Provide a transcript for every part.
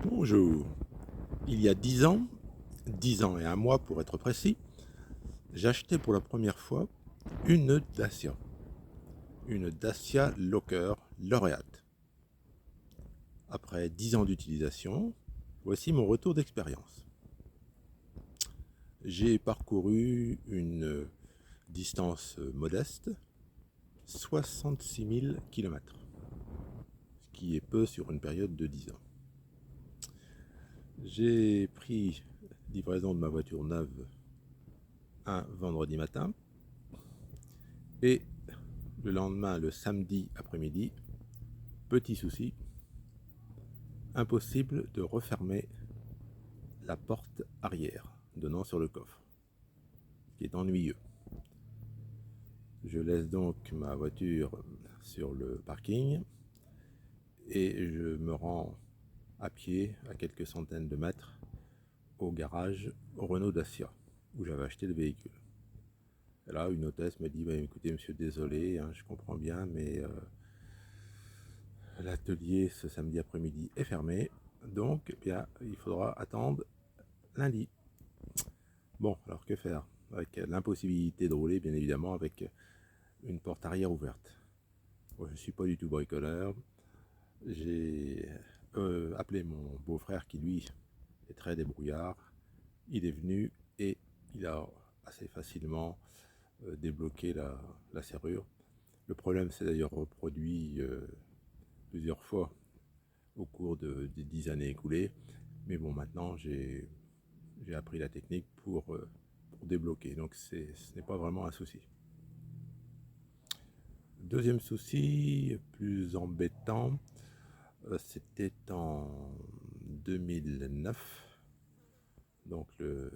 Bonjour. Il y a 10 ans et un mois pour être précis, j'ai acheté pour la première fois une Dacia Locker Laureate. Après 10 ans d'utilisation, voici mon retour d'expérience. J'ai parcouru une distance modeste, 66 000 km, ce qui est peu sur une période de 10 ans. J'ai pris livraison de ma voiture neuve un vendredi matin et le lendemain, le samedi après-midi, petit souci, impossible de refermer la porte arrière donnant sur le coffre, ce qui est ennuyeux. Je laisse donc ma voiture sur le parking et je me rends à pied à quelques centaines de mètres au garage Renault Dacia où j'avais acheté le véhicule. Et là, une hôtesse me dit écoutez, monsieur, désolé, je comprends bien, mais l'atelier ce samedi après-midi est fermé, donc bien, il faudra attendre lundi. Bon, alors que faire? Avec l'impossibilité de rouler, bien évidemment, avec une porte arrière ouverte. Bon, je ne suis pas du tout bricoleur. J'ai appelé mon beau-frère qui, lui, est très débrouillard. Il est venu et il a assez facilement débloqué la serrure. Le problème s'est d'ailleurs reproduit plusieurs fois au cours des 10 années écoulées. Mais bon, maintenant, j'ai appris la technique pour débloquer. Donc, ce n'est pas vraiment un souci. Deuxième souci, plus embêtant, c'était en 2009. Donc, le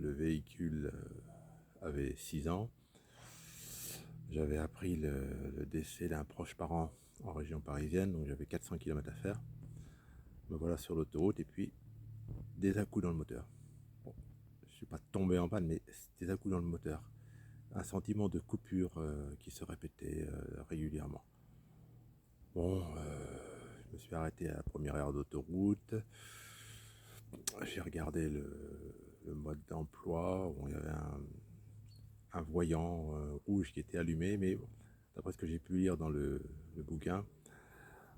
véhicule avait 6 ans. J'avais appris le décès d'un proche parent en région parisienne, donc j'avais 400 km à faire. Me voilà sur l'autoroute et puis des à-coups dans le moteur. Bon, je ne suis pas tombé en panne, mais des à-coups dans le moteur. Un sentiment de coupure qui se répétait régulièrement. Bon, je me suis arrêté à la première aire d'autoroute. J'ai regardé le mode d'emploi où il y avait un voyant rouge qui était allumé, mais bon, d'après ce que j'ai pu lire dans le bouquin,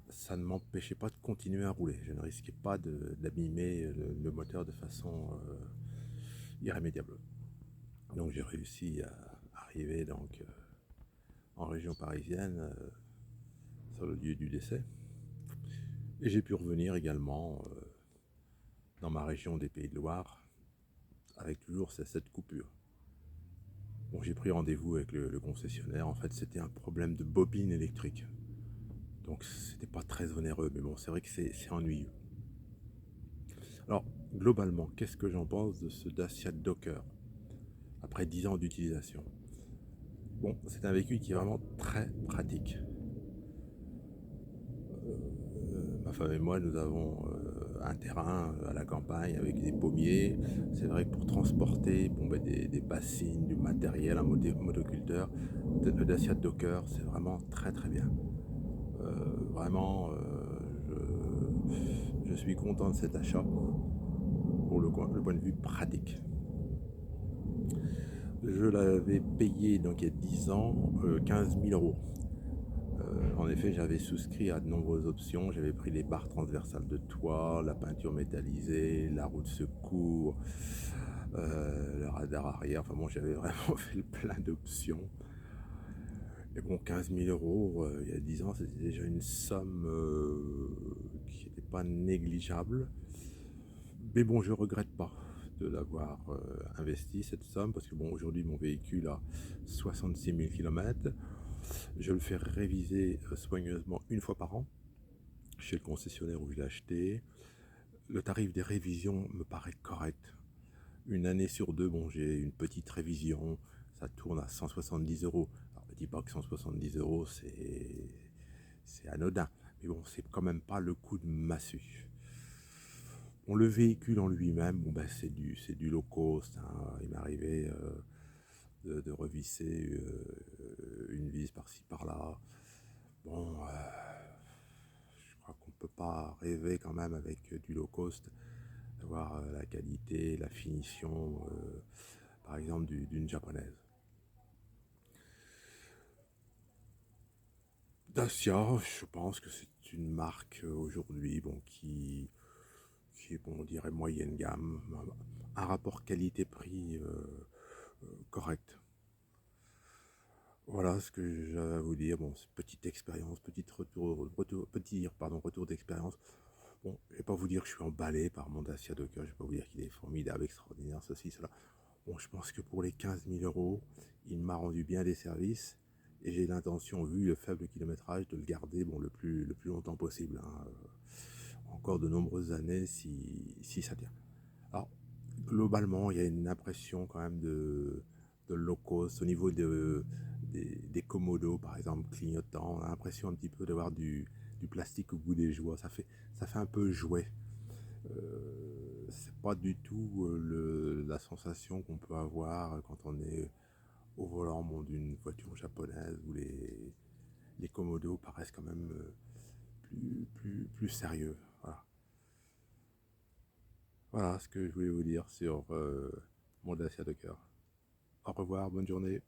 ça ne m'empêchait pas de continuer à rouler. Je ne risquais pas d'abîmer le moteur de façon irrémédiable. Donc j'ai réussi à arriver donc, en région parisienne sur le lieu du décès. Et j'ai pu revenir également dans ma région des Pays de Loire avec toujours cette coupure. Bon, j'ai pris rendez-vous avec le concessionnaire. En fait, c'était un problème de bobine électrique. Donc, c'était pas très onéreux, mais bon, c'est vrai que c'est ennuyeux. Alors, globalement, qu'est-ce que j'en pense de ce Dacia Docker après 10 ans d'utilisation? Bon, c'est un véhicule qui est vraiment très pratique. Ma femme et moi, nous avons un terrain à la campagne avec des pommiers. C'est vrai que pour transporter des bassines, du matériel, un motoculteur, le Dacia Docker, c'est vraiment très très bien. Vraiment, je suis content de cet achat pour le point de vue pratique. Je l'avais payé donc il y a 10 ans 15 000 euros. En effet, j'avais souscrit à de nombreuses options. J'avais pris les barres transversales de toit, la peinture métallisée, la roue de secours, le radar arrière. Enfin bon, j'avais vraiment fait plein d'options. Et bon, 15 000 euros, il y a 10 ans, c'était déjà une somme qui n'était pas négligeable. Mais bon, je ne regrette pas de l'avoir investi, cette somme, parce que bon, aujourd'hui, mon véhicule a 66 000 km. Je le fais réviser soigneusement une fois par an chez le concessionnaire où je l'ai acheté. Le tarif des révisions me paraît correct. Une année sur deux, bon, j'ai une petite révision, ça tourne à 170 euros. Alors, ne dis pas que 170 euros, c'est anodin, mais bon, c'est quand même pas le coup de massue. Bon, le véhicule en lui-même, bon, ben, c'est du low cost. Il m'est arrivé de revisser une vis par-ci par-là. Bon, je crois qu'on peut pas rêver quand même avec du low cost d'avoir la qualité, la finition, par exemple d'une japonaise. Dacia, je pense que c'est une marque aujourd'hui bon, qui est, bon, on dirait, moyenne gamme, un rapport qualité-prix correct. Voilà ce que j'avais à vous dire. Bon, c'est petite expérience, retour d'expérience. Bon, je vais pas vous dire que je suis emballé par mon Dacia Docker, je vais pas vous dire qu'il est formidable, extraordinaire, ceci, cela. Bon, je pense que pour les 15 000 euros, il m'a rendu bien des services et j'ai l'intention, vu le faible kilométrage, de le garder bon, le plus longtemps possible, hein. Encore de nombreuses années si ça tient. Alors, globalement, il y a une impression quand même de low cost au niveau des commodos, par exemple, clignotants. On a l'impression un petit peu d'avoir du plastique au bout des jouets. Ça fait un peu jouet. C'est pas du tout la sensation qu'on peut avoir quand on est au volant bon, d'une voiture japonaise où les commodos paraissent quand même plus sérieux. Voilà. Voilà ce que je voulais vous dire sur mon Dacia Docker. Au revoir, bonne journée.